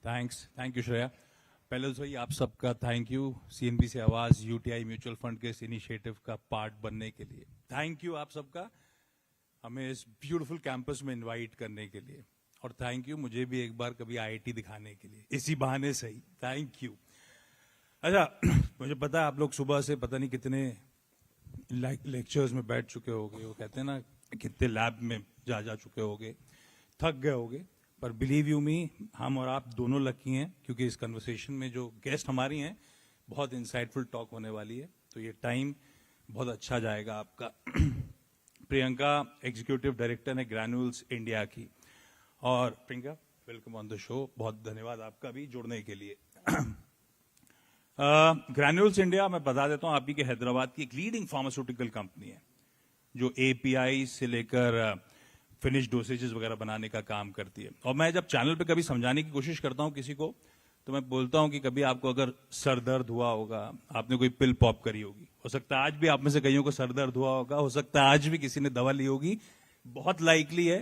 Thank you Shreya. पहले तो भाई आप सबका थैंक यू सीएनबी से आवाज यूटीआई म्यूचुअल फंड के इस इनिशिएटिव का पार्ट बनने के लिए। थैंक यू आप सबका हमें इस ब्यूटीफुल कैंपस में इनवाइट करने के लिए, और थैंक यू मुझे भी एक बार कभी आईआईटी दिखाने के लिए, इसी बहाने से ही थैंक यू। अच्छा मुझे पता है आप लोग सुबह से पता नहीं कितने लेक्चर्स में बैठ चुके होगे, वो कहते हैं ना कितने लैब में जा चुके होगे, थक गए होगे, पर बिलीव यू मी हम और आप दोनों लकी हैं क्योंकि इस कन्वर्सेशन में जो गेस्ट हमारी हैं बहुत इंसाइटफुल टॉक होने वाली है, तो ये टाइम बहुत अच्छा जाएगा आपका। प्रियंका एग्जीक्यूटिव डायरेक्टर है ग्रैन्यूल्स इंडिया की, और Priyanka welcome on the show, बहुत धन्यवाद आपका भी जुड़ने के लिए। ग्रैन्यूल्स इंडिया मैं बता देता हूं आप ही के हैदराबाद की एक लीडिंग फार्मास्यूटिकल कंपनी है जो एपीआई से लेकर फिनिश डोसेजेस वगैरह बनाने का काम करती है। और मैं जब चैनल पे कभी समझाने की कोशिश करता हूं किसी को, तो मैं बोलता हूं कि कभी आपको अगर सर दर्द हुआ होगा, आपने कोई पिल पॉप करी होगी, हो सकता है आज भी आप में से कईयों को सर दर्द हुआ होगा, हो सकता है आज भी किसी ने दवा ली होगी, बहुत लाइकली है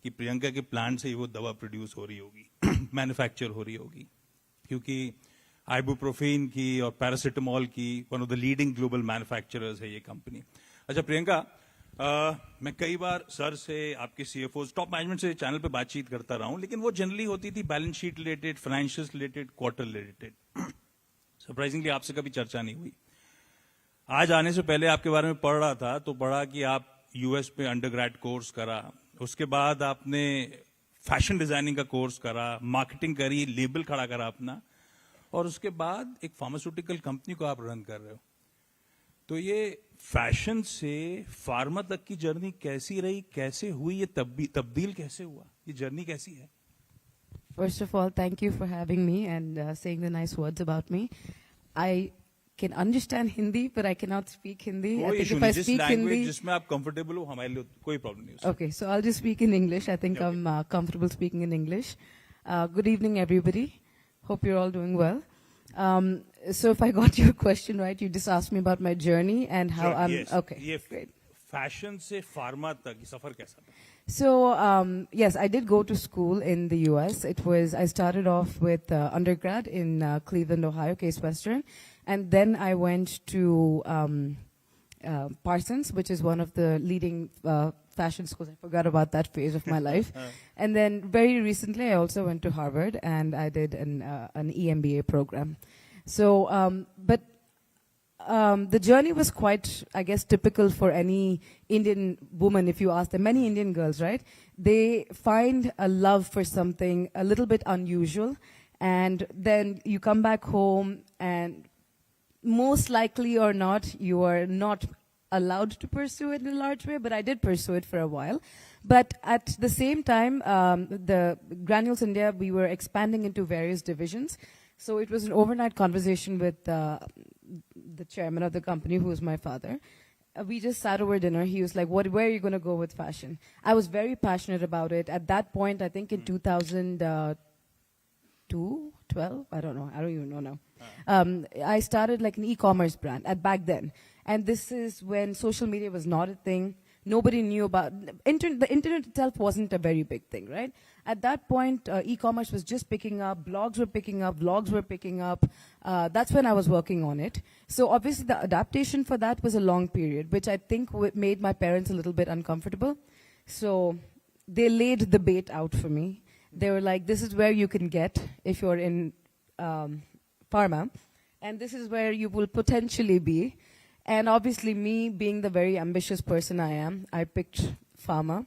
कि प्रियंका के प्लांट से ही वो दवा प्रोड्यूस हो रही होगी मैन्युफैक्चर हो रही होगी, क्योंकि आइबुप्रोफेन की और पैरासिटामोल की one of the leading global manufacturers है ये कंपनी। अच्छा प्रियंका, मैं कई बार सर से, आपके सीएफओ, टॉप मैनेजमेंट से चैनल पे बातचीत करता रहा हूं, लेकिन वो जनरली होती थी balance sheet related, financials related, quarter related. Surprisingly आपसे कभी चर्चा नहीं हुई। आज आने से पहले आपके बारे में पढ़ रहा था, तो पढ़ा कि आप यूएस में अंडरग्रेड कोर्स करा, उसके बाद आपने फैशन डिजाइनिंग का कोर्स करा, मार्केटिंग करी, लेबल खड़ा करा अपना, और उसके बाद एक फार्मास्यूटिकल कंपनी को आप रन कर रहे हो। तो ये फैशन से फार्मा तक की जर्नी कैसी रही, कैसे हुई, ये तब्दील कैसे हुआ, ये जर्नी कैसी है? First of all, thank you for having me and saying the nice words about me. I can understand Hindi, but I cannot speak Hindi. I कोई think इशू if I नहीं, जिस speak लैंग्वेज Hindi, जिसमें आप comfortable हो हमारे लिए कोई problem नहीं है। okay, so I'll just speak in English. I think Okay. I'm comfortable speaking in English. Good evening, everybody. Hope you're all doing well. So if I got your question right, you just asked me about my journey and how I'm yes. okay. ये Great. Fashion से pharma तक ये सफर कैसा था? So, yes, I did go to school in the U.S. I started off with undergrad in Cleveland, Ohio, Case Western. And then I went to Parsons, which is one of the leading fashion schools. I forgot about that phase of my life. And then very recently, I also went to Harvard and I did an EMBA program. So, but the journey was quite, I guess, typical for any Indian woman. If you ask them, many Indian girls, right? They find a love for something a little bit unusual, and then you come back home, and most likely or not, you are not allowed to pursue it in a large way. But I did pursue it for a while. But at the same time, the Granules India, we were expanding into various divisions. So it was an overnight conversation with the chairman of the company, who was my father. We just sat over dinner. He was like, where are you going to go with fashion? I was very passionate about it. At that point, I think in 2002, 12, I don't know. I don't even know now. I started like an e-commerce brand back then. And this is when social media was not a thing. Nobody knew about the internet itself wasn't a very big thing, right? At that point, e-commerce was just picking up, blogs were picking up, vlogs were picking up. That's when I was working on it. So obviously the adaptation for that was a long period, which I think made my parents a little bit uncomfortable. So they laid the bait out for me. They were like, this is where you can get if you're in pharma, and this is where you will potentially be. And obviously me being the very ambitious person I am, I picked pharma.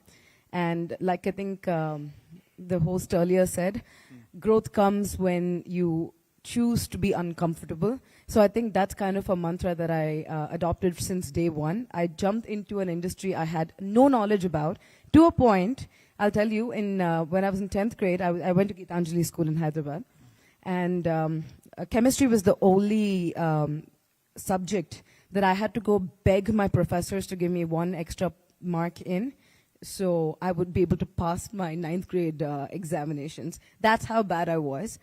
And like I think the host earlier said, growth comes when you choose to be uncomfortable. So I think that's kind of a mantra that I adopted since day one. I jumped into an industry I had no knowledge about, to a point, I'll tell you, when I was in 10th grade, I went to Gitanjali School in Hyderabad. And chemistry was the only subject that I had to go beg my professors to give me one extra mark in, so I would be able to pass my 9th grade examinations. That's how bad I was.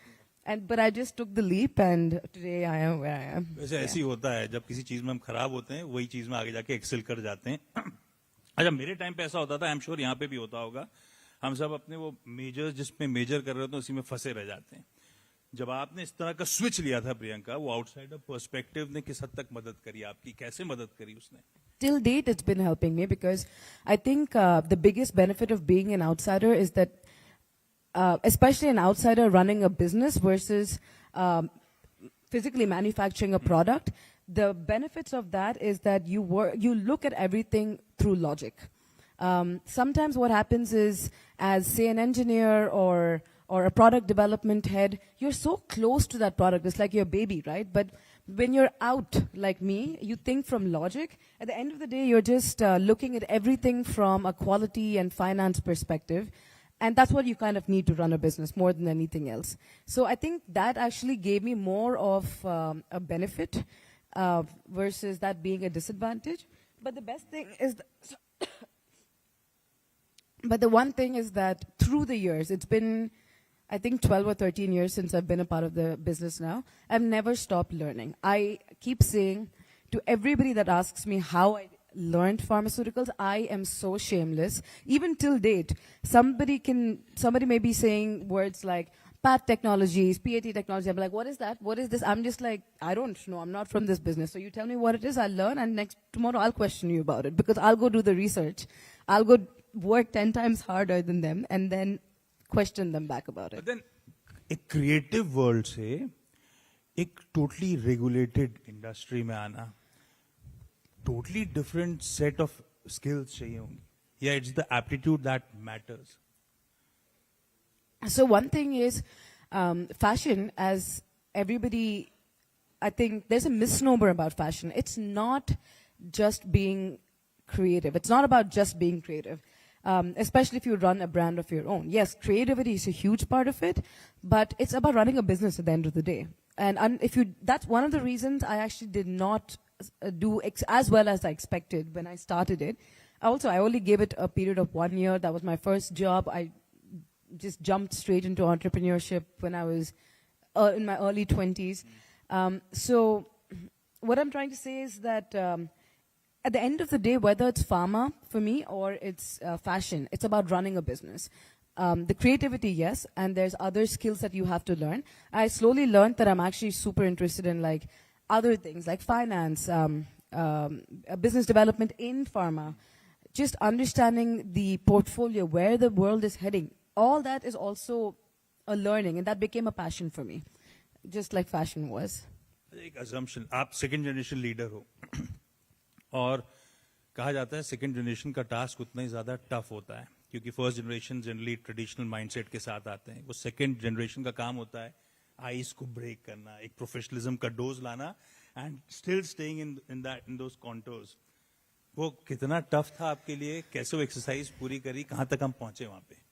But I just took the leap, and today I am where I am. वैसे ऐसी होता है, जब किसी चीज में हम खराब होते हैं, वही चीज में आगे जाके एक्सेल कर जाते हैं। अच्छा, मेरे टाइम पे ऐसा होता था, आई एम श्योर यहाँ पे भी होता होगा, हम सब अपने वो मेजर जिसमें मेजर कर रहे होते हैं उसी में फंसे रह जाते हैं। जब आपने इस तरह का स्विच लिया था प्रियंका, वो आउटसाइडर पर्सपेक्टिव ने किस हद तक मदद करी आपकी, कैसे मदद करी उसने? Till date, it's been helping me because I think the biggest benefit of being an outsider is that, especially an outsider running a business versus physically manufacturing a product, the benefits of that is that you look at everything through logic. Sometimes what happens is, as say an engineer or a product development head, you're so close to that product. It's like your baby, right? But when you're out, like me, you think from logic. At the end of the day, you're just looking at everything from a quality and finance perspective. And that's what you kind of need to run a business more than anything else. So I think that actually gave me more of a benefit versus that being a disadvantage. But the best thing is... But the one thing is that through the years, it's been, I think, 12 or 13 years since I've been a part of the business now, I've never stopped learning. I keep saying to everybody that asks me how I learned pharmaceuticals, I am so shameless. Even till date, somebody may be saying words like PAT technologies, PAT technology. I'm like, what is that? What is this? I'm just like, I don't know. I'm not from this business. So you tell me what it is, I'll learn, and tomorrow I'll question you about it because I'll go do the research. I'll go work 10 times harder than them and then question them back about it. But then, एक creative world से एक totally regulated industry में आना, totally different set of skills चाहिए होंगी. Yeah, it's the aptitude that matters. So one thing is, fashion, as everybody, I think there's a misnomer about fashion. It's not just being creative. It's not about just being creative. Especially if you run a brand of your own. Yes, creativity is a huge part of it, but it's about running a business at the end of the day. And that's one of the reasons I actually did not do as well as I expected when I started it. Also, I only gave it a period of 1 year. That was my first job. I just jumped straight into entrepreneurship when I was in my early 20s. So what I'm trying to say is that at the end of the day, whether it's pharma for me or it's fashion, it's about running a business. The creativity, yes, and there's other skills that you have to learn. I slowly learned that I'm actually super interested in like other things like finance, business development in pharma, just understanding the portfolio, where the world is heading. All that is also a learning, and that became a passion for me, just like fashion was. एक assumption, आप second generation leader हो और कहा जाता है second generation का task उतना ही ज्यादा टफ होता है क्योंकि first generation generally traditional mindset के साथ आते हैं. वो सेकंड जनरेशन का काम होता है आइस को ब्रेक करना, एक प्रोफेशनलिज्म का डोज लाना and still staying in those contours. वो कितना टफ था आपके लिए, कैसे वो एक्सरसाइज पूरी करी, कहां तक हम पहुंचे वहां पे?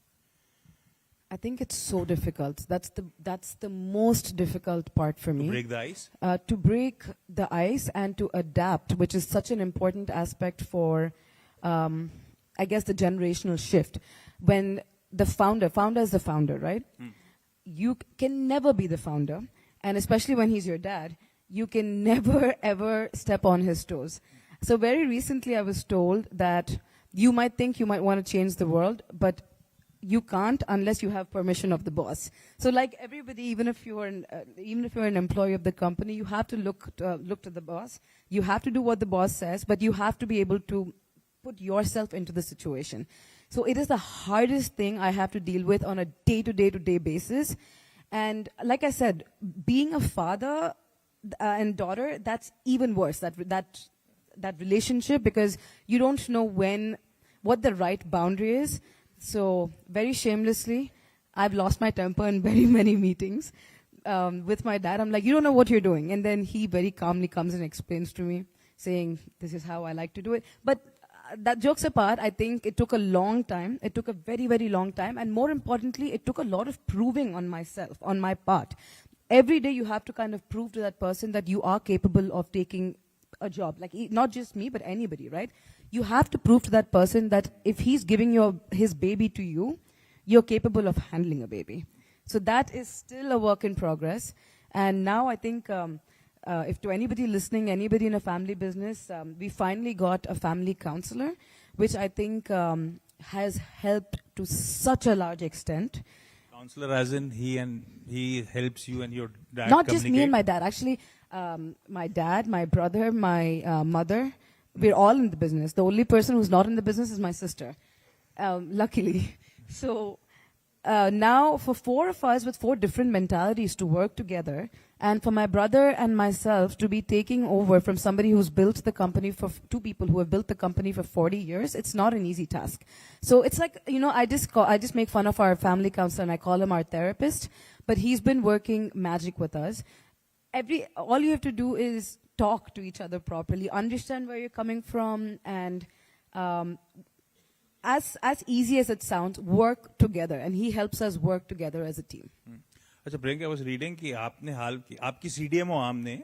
I think it's so difficult. That's the most difficult part for me. To break the ice? To break the ice and to adapt, which is such an important aspect for, I guess, the generational shift. When the founder is the founder, right? You can never be the founder. And especially when he's your dad, you can never, ever step on his toes. So very recently I was told that you might think you might want to change the world, but you can't unless you have permission of the boss. So like everybody, even if you're an employee of the company, you have to look to the boss. You have to do what the boss says, but you have to be able to put yourself into the situation. So it is the hardest thing I have to deal with on a day-to-day basis. And like I said, being a father and daughter, that's even worse, that relationship, because you don't know what the right boundary is. So very shamelessly, I've lost my temper in very many meetings with my dad. I'm like, you don't know what you're doing. And then he very calmly comes and explains to me, saying, this is how I like to do it. But that jokes apart, I think it took a long time. It took a very, very long time. And more importantly, it took a lot of proving on myself, on my part. Every day you have to kind of prove to that person that you are capable of taking a job. Like, not just me, but anybody, right? You have to prove to that person that if he's giving his baby to you, you're capable of handling a baby. So that is still a work in progress. And now I think if to anybody listening, anybody in a family business, we finally got a family counselor, which I think has helped to such a large extent. Counselor as in he helps you and your dad Not just me communicate? and my dad. Actually, my dad, my brother, my mother, we're all in the business. The only person who's not in the business is my sister, luckily. So now for four of us with four different mentalities to work together, and for my brother and myself to be taking over from somebody who's built the company for two people who have built the company for 40 years, it's not an easy task. So it's like, I just make fun of our family counselor and I call him our therapist, but he's been working magic with us. All you have to do is talk to each other properly, understand where you're coming from, and as easy as it sounds, work together. And he helps us work together as a team. अच्छा Priyanka, I was reading कि आपने आपकी CDMO arm ने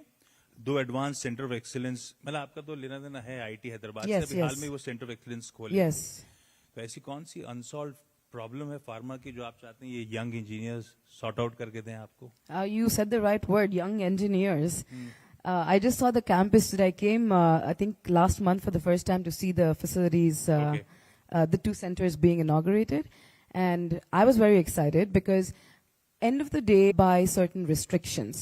2 advance centre of excellence, मतलब आपका तो लेना देना है आईटी हैदराबाद से, अभी हाल में वो सेंटर ऑफ एक्सीलेंस खोले। Yes. तो ऐसी कौन सी अनसॉल्व प्रॉब्लम है फार्मा की जो आप चाहते हैं ये यंग इंजीनियर्स सॉर्ट आउट करके दें आपको? You said the right word, young engineers. I just saw the campus today. I came, I think, last month for the first time to see the facilities, Okay. The 2 centers being inaugurated. And I was very excited because end of the day, by certain restrictions,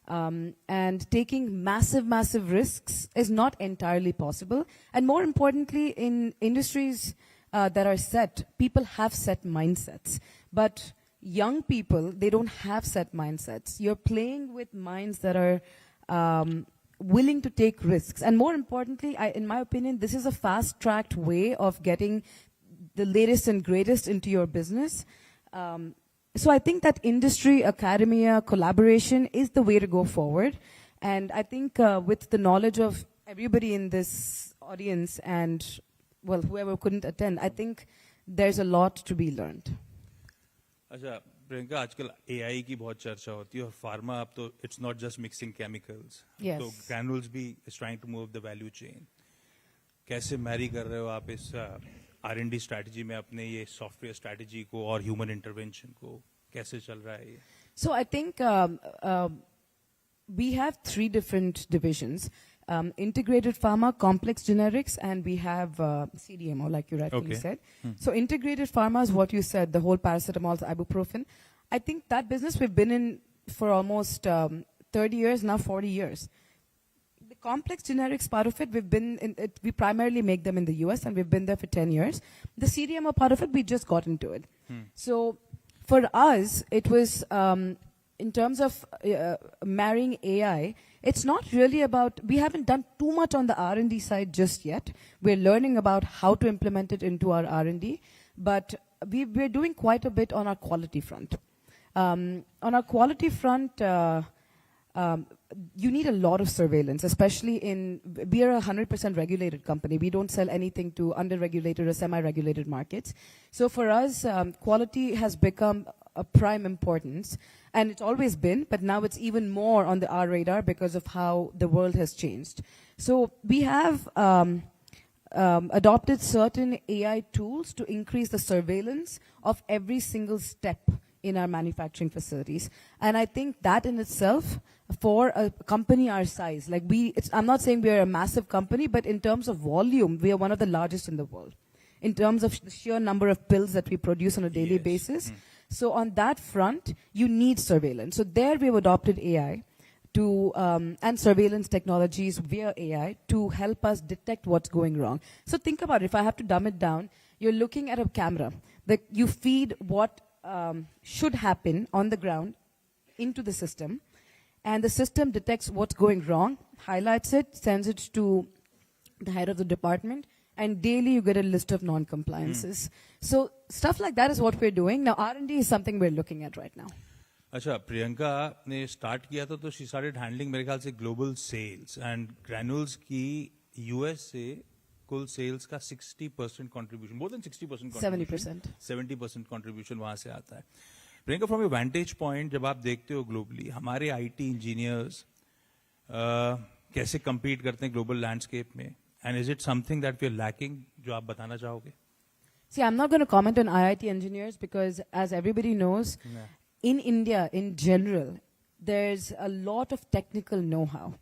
and taking massive risks is not entirely possible. And more importantly, in industries that are set, people have set mindsets. But young people, they don't have set mindsets. You're playing with minds that are willing to take risks. And more importantly, in my opinion, this is a fast-tracked way of getting the latest and greatest into your business. So I think that industry, academia, collaboration is the way to go forward. And I think with the knowledge of everybody in this audience and, well, whoever couldn't attend, I think there's a lot to be learned. अच्छा प्रियंका, आजकल AI की बहुत चर्चा होती है और pharma अब तो it's not just mixing chemicals, Yes. तो ग्रैनुल्स भी is trying to move the value chain. कैसे मैरी कर रहे हो आप इस R&D स्ट्रैटेजी में अपने ये सॉफ्टवेयर स्ट्रैटेजी को और ह्यूमन इंटरवेंशन को? कैसे चल रहा है ये? So I think we have 3 different divisions. Integrated pharma, complex generics, and we have CDMO, like you rightfully Okay. said. So integrated pharma is what you said, the whole paracetamol, ibuprofen. I think that business we've been in for almost 30 years, now 40 years. The complex generics part of it, we've been in it, we primarily make them in the US and we've been there for 10 years. The CDMO part of it, we just got into it. So for us, it was, in terms of marrying AI, it's not really about, we haven't done too much on the R&D side just yet. We're learning about how to implement it into our R&D, but we're doing quite a bit on our quality front. On our quality front, you need a lot of surveillance, especially we are a 100% regulated company. We don't sell anything to under-regulated or semi-regulated markets. So for us, quality has become a prime importance, and it's always been, but now it's even more on our radar because of how the world has changed. So we have adopted certain AI tools to increase the surveillance of every single step in our manufacturing facilities. And I think that in itself, for a company our size, like I'm not saying we are a massive company, but in terms of volume, we are one of the largest in the world. In terms of the sheer number of pills that we produce on a daily basis. So on that front, you need surveillance. So there we've adopted AI to, and surveillance technologies via AI to help us detect what's going wrong. So think about it. If I have to dumb it down, you're looking at a camera. You feed what should happen on the ground into the system, and the system detects what's going wrong, highlights it, sends it to the head of the department, and daily you get a list of non-compliances. So stuff like that is what we're doing. Now R&D is something we're looking at right now. अच्छा, प्रियंका ने start किया था तो she started handling मेरे ख्याल से global sales and granules की US से कुल सेल्स का 60% कंट्रीब्यूशन, मोर देन 60% 70% कंट्रीब्यूशन वहां से आता है। Priyanka, from your vantage point, जब आप देखते हो ग्लोबली हमारे आईटी इंजीनियर्स कैसे compete करते हैं ग्लोबल लैंडस्केप में, and is it something that we are lacking जो आप बताना चाहोगे? See, I'm not going to comment on IIT engineers because, as everybody knows, in India in general, there's a lot of technical know-how.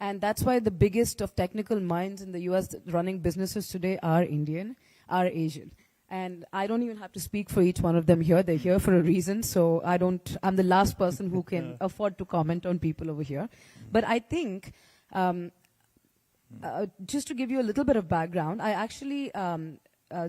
And that's why the biggest of technical minds in the US running businesses today are Indian, are Asian. And I don't even have to speak for each one of them here. They're here for a reason. So I'm the last person who can afford to comment on people over here. But I think, just to give you a little bit of background, I actually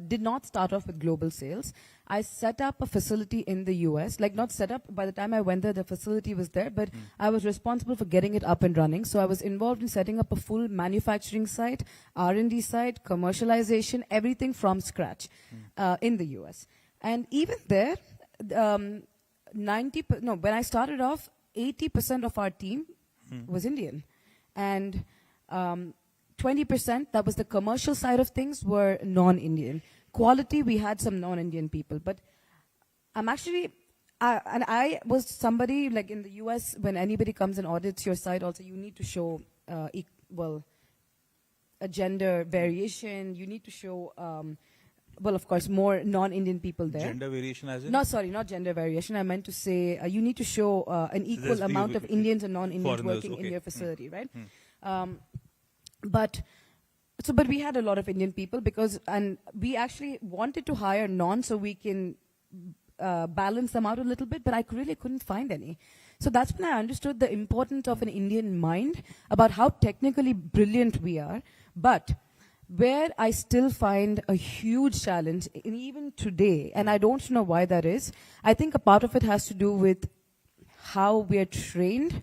did not start off with global sales. I set up a facility in the US, like not set up, by the time I went there, the facility was there, but I was responsible for getting it up and running. So I was involved in setting up a full manufacturing site, R&D site, commercialization, everything from scratch in the US. And even there, when I started off, 80% of our team was Indian. And 20%, that was the commercial side of things, were non-Indian. Quality, we had some non-Indian people. But I'm actually, and I was somebody, like in the US, when anybody comes and audits your site, also you need to show, a gender variation. You need to show, of course, more non-Indian people there. Gender variation as in? No, sorry, not gender variation. I meant to say you need to show an equal amount of Indians and non-Indians working in your facility, right? But we had a lot of Indian people and we actually wanted to hire so we can balance them out a little bit, but I really couldn't find any. So that's when I understood the importance of an Indian mind, about how technically brilliant we are, but where I still find a huge challenge, and even today, and I don't know why that is. I think a part of it has to do with how we are trained.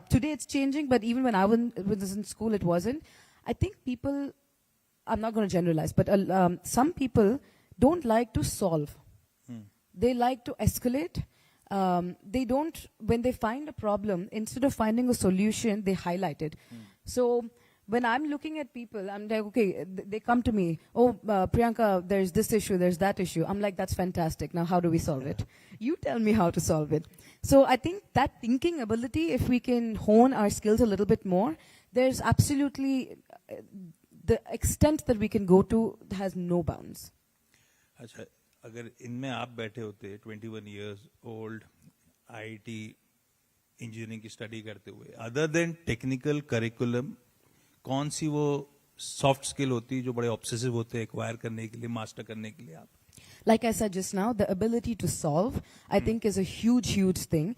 Today it's changing, but even when I was in school, it wasn't. I think people, I'm not going to generalize, but some people don't like to solve. They like to escalate. They don't, when they find a problem, instead of finding a solution, they highlight it. So when I'm looking at people, I'm like, okay, they come to me, Priyanka, there's this issue, there's that issue. I'm like, that's fantastic. Now how do we solve it? You tell me how to solve it. So I think that thinking ability, if we can hone our skills a little bit more, there's absolutely, the extent that we can go to has no bounds. अच्छा, अगर इनमें आप बैठे होते 21 years old, IIT engineering की study करते हुए, other than technical curriculum, कौन सी वो सॉफ्ट स्किल होती जो बड़े ऑब्सेसिव होते एक्वायर करने के लिए, मास्टर करने के लिए आप? Like I said just now, the ability to solve, I think, is a huge, huge thing.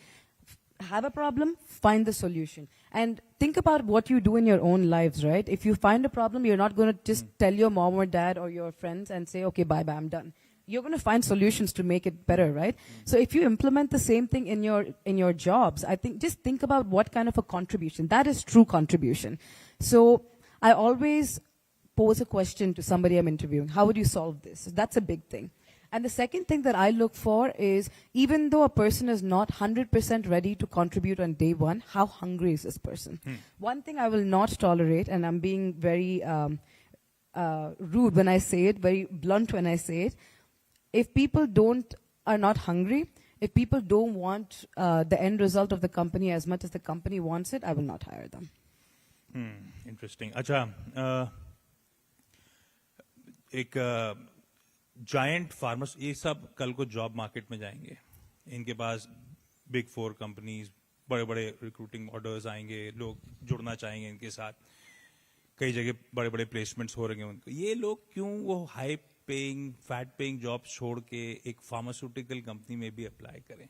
Have a problem, find the solution. And think about what you do in your own lives, right? If you find a problem, you're not going to just tell your mom or dad or your friends and say, okay, bye-bye, I'm done. You're going to find solutions to make it better, right? So if you implement the same thing in your jobs, I think just think about what kind of a contribution. That is true contribution. So I always pose a question to somebody I'm interviewing. How would you solve this? That's a big thing. And the second thing that I look for is, even though a person is not 100% ready to contribute on day one, how hungry is this person? One thing I will not tolerate, and I'm being very rude when I say it, very blunt when I say it, if people are not hungry, if people don't want the end result of the company as much as the company wants it, I will not hire them. Interesting. अच्छा, एक giant farmers, ये सब कल को job market में जाएंगे, इनके पास big 4 companies, बड़े बड़े रिक्रूटिंग ऑर्डर्स आएंगे, लोग जुड़ना चाहेंगे इनके साथ, कई जगह बड़े बड़े प्लेसमेंट्स हो रहे हैं उनको. ये लोग क्यों वो high paying, fat paying job छोड़ के एक फार्मास्यूटिकल कंपनी में भी अप्लाई करें?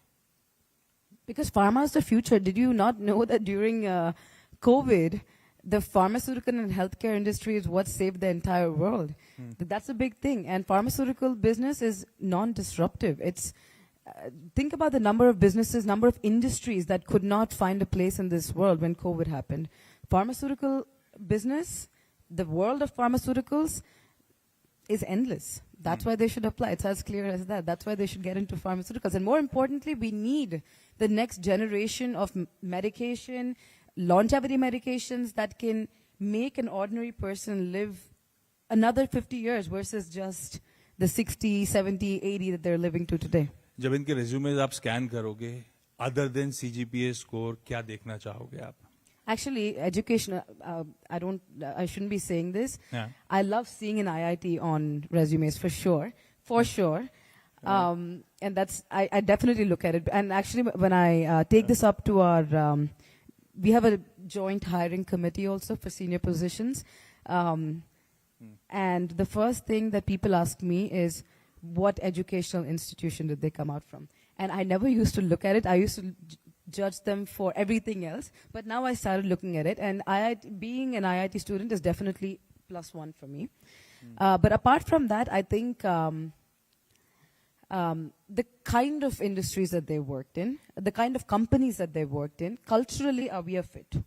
Because pharma is the future. Did you not know that during COVID, the pharmaceutical and healthcare industry is what saved the entire world? That's a big thing. And pharmaceutical business is non-disruptive. It's think about the number of businesses, number of industries that could not find a place in this world when COVID happened. Pharmaceutical business, the world of pharmaceuticals is endless. That's why they should apply. It's as clear as that. That's why they should get into pharmaceuticals. And more importantly, we need the next generation of medication, longevity medications that can make an ordinary person live another 50 years versus just the 60, 70, 80 that they're living to today. जब इनके resumes आप scan करोगे, other than CGPA score, क्या देखना चाहोगे आप? Actually, education, I shouldn't be saying this. Yeah. I love seeing an IIT on resumes for sure. And that's, I definitely look at it. And actually, when I take this up to our, we have a joint hiring committee also for senior positions. And the first thing that people ask me is, what educational institution did they come out from. And I never used to look at it. I used to judge them for everything else. But now I started looking at it, and being an IIT student is definitely +1 for me. But apart from that, I think the kind of industries that they worked in, the kind of companies that they worked in, culturally, we are fit.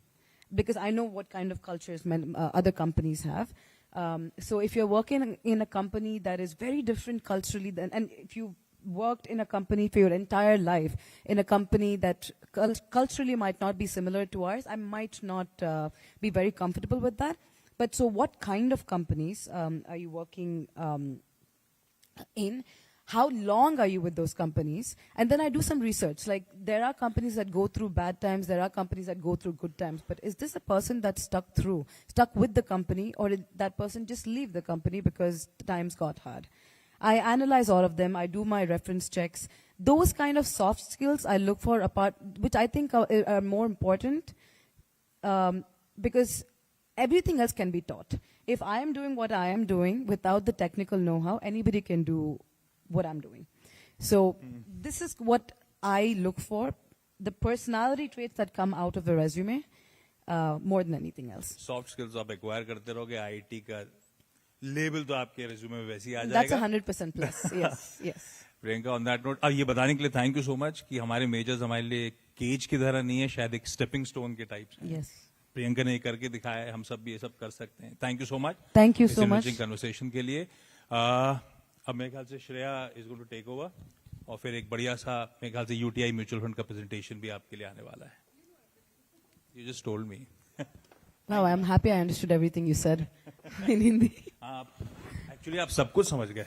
Because I know what kind of cultures other companies have. So if you're working in a company that is very different culturally, and if you worked in a company for your entire life, in a company that culturally might not be similar to ours, I might not be very comfortable with that. But so what kind of companies are you working in? How long are you with those companies? And then I do some research. Like, there are companies that go through bad times, there are companies that go through good times. But is this a person that stuck with the company, or did that person just leave the company because times got hard? I analyze all of them. I do my reference checks. Those kind of soft skills I look for apart, which I think are more important, because everything else can be taught. If I am doing what I am doing without the technical know-how, anybody can do what I'm doing. So this is what I look for, the personality traits that come out of a resume, more than anything else. Soft skills आप acquire करते रहोगे, IT का label तो आपके resume में वैसे ही आ That's जाएगा. 100% plus. Yes, yes. Priyanka, on that note, ये बताने के लिए थैंक यू सो मच कि हमारे मेजर्स हमारे लिए केज की तरह नहीं है, शायद एक स्टेपिंग स्टोन के टाइप से. Yes. प्रियंका ने ये करके दिखाया है, हम सब भी ये सब कर सकते हैं. Thank you so much. Thank you so much. Conversation के लिए. अब मेरे ख्याल से Shreya is going to take over, और फिर एक बढ़िया सा मेरे ख्याल से यूटीआई म्यूचुअल फंड का प्रेजेंटेशन भी आपके लिए आने वाला है. You just told me. Wow, I'm happy I understood everything you said in Hindi. Actually आप सब कुछ समझ गए.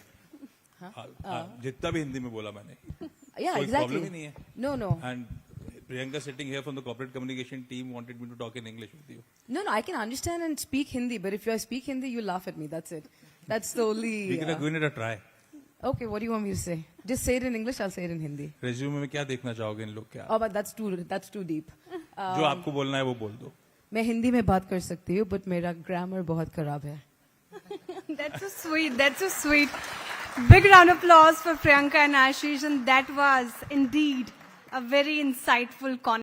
जितना भी हिंदी में बोला मैंने. Yeah, कोई exactly. प्रॉब्लम ही नहीं है. No. And Priyanka sitting here from the corporate communication team wanted me to talk in English with you. No, I can understand and speak Hindi, but if I speak Hindi, you laugh at me. That's it. That's the only... We can give it a try. Okay, what do you want me to say? Just say it in English, I'll say it in Hindi. Resume में क्या देखना चाहोगे इन लोग क्या? Oh, but that's too deep. जो आपको बोलना है वो बोल दो. मैं हिंदी में बात कर सकती हूँ, but मेरा grammar बहुत खराब है. That's so sweet. That's so sweet. Big round of applause for Priyanka and Ashish. And that was indeed a very insightful conversation.